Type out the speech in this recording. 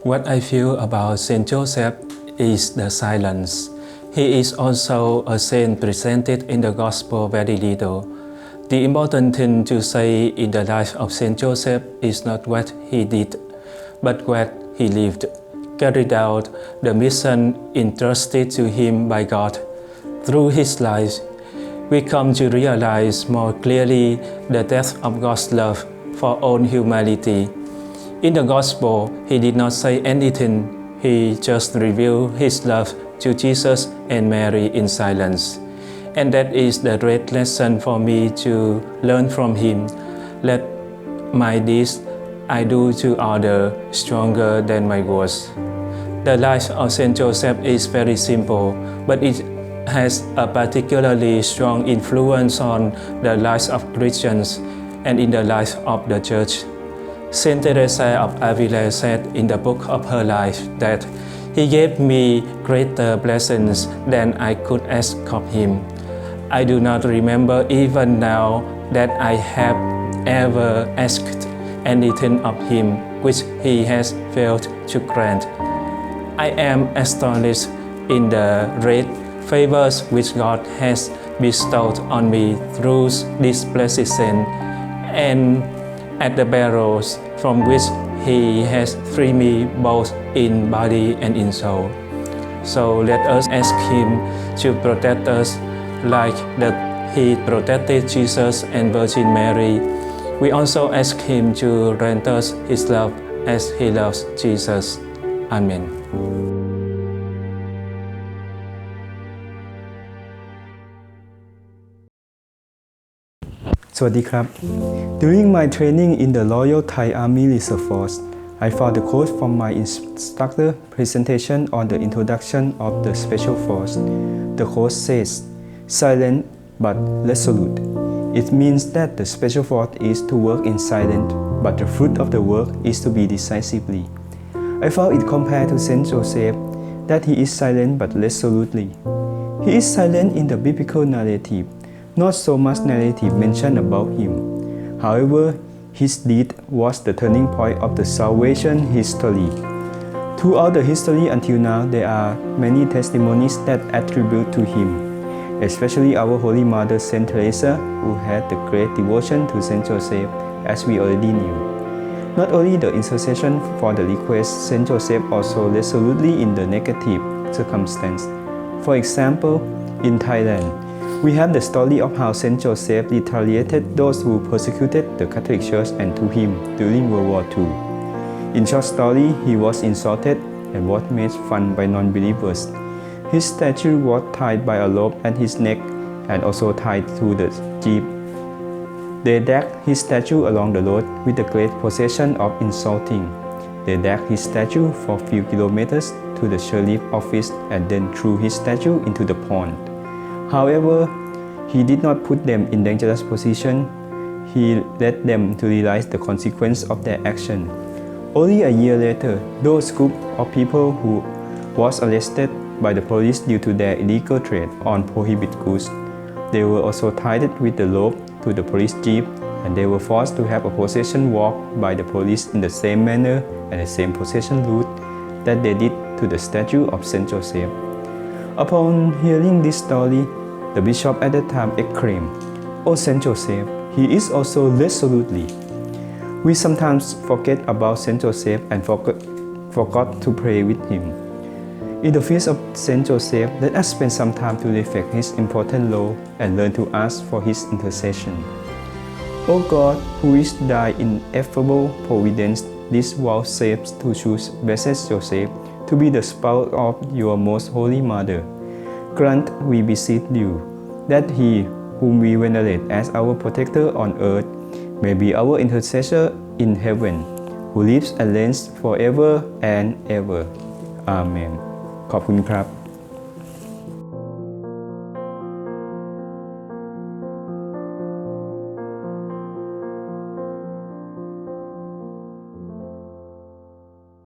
What I feel about Saint Joseph is the silence. He is also a saint presented in the Gospel very little. The important thing to say in the life of Saint Joseph is not what he did, but what he lived, carried out the mission entrusted to him by God. Through his life, we come to realize more clearly the depth of God's love for all humanity. In the Gospel, he did not say anything. He just revealed his love to Jesus and Mary in silence. And that is the great lesson for me to learn from him. Let my deeds I do to others stronger than my words. The life of Saint Joseph is very simple, but it has a particularly strong influence on the lives of Christians and in the life of the Church. Saint Teresa of Avila said in the book of her life that he gave me greater blessings than I could ask of him. I do not remember even now that I have ever asked anything of him which he has failed to grant. I am astonished in the great favors which God has bestowed on me through this blessed saint, and at the barrows from which he has freed me both in body and in soul. So let us ask him to protect us like that he protected Jesus and Virgin Mary. We also ask him to grant us his love as he loves Jesus. Amen. During my training in the Royal Thai Army Reserve Force, I found a quote from my instructor presentation on the introduction of the Special Force. The quote says, "Silent but resolute." It means that the Special Force is to work in silence, but the fruit of the work is to be decisively. I found it compared to Saint Joseph, that he is silent but resolutely. He is silent in the biblical narrative, not so much narrative mentioned about him. However, his deed was the turning point of the salvation history. Throughout the history until now, there are many testimonies that attribute to him, especially our Holy Mother Saint Teresa, who had the great devotion to Saint Joseph, as we already knew. Not only the intercession for the request, Saint Joseph also resolutely in the negative circumstance. For example, in Thailand, we have the story of how Saint Joseph retaliated those who persecuted the Catholic Church and to him during World War II. In short story, he was insulted and was made fun by non-believers. His statue was tied by a rope at his neck and also tied to the jeep. They dragged his statue along the road with the great possession of insulting. They dragged his statue for a few kilometers to the sheriff office and then threw his statue into the pond. However, he did not put them in dangerous position. He led them to realize the consequence of their action. Only a year later, those group of people who was arrested by the police due to their illegal trade on prohibited goods. They were also tied with the rope to the police jeep, and they were forced to have a possession walk by the police in the same manner and the same possession route that they did to the statue of Saint Joseph. Upon hearing this story, the bishop at the time exclaimed, "O Saint Joseph, he is also resolutely." We sometimes forget about Saint Joseph and forgot to pray with him. In the feast of Saint Joseph, let us spend some time to reflect his important role and learn to ask for his intercession. O God, who is thy ineffable providence, this world saves to choose Blessed Joseph to be the spouse of your most holy mother. Grant, we beseech you, that he whom we venerate as our protector on earth may be our intercessor in heaven, who lives and reigns forever and ever. Amen. ขอบคุณครับ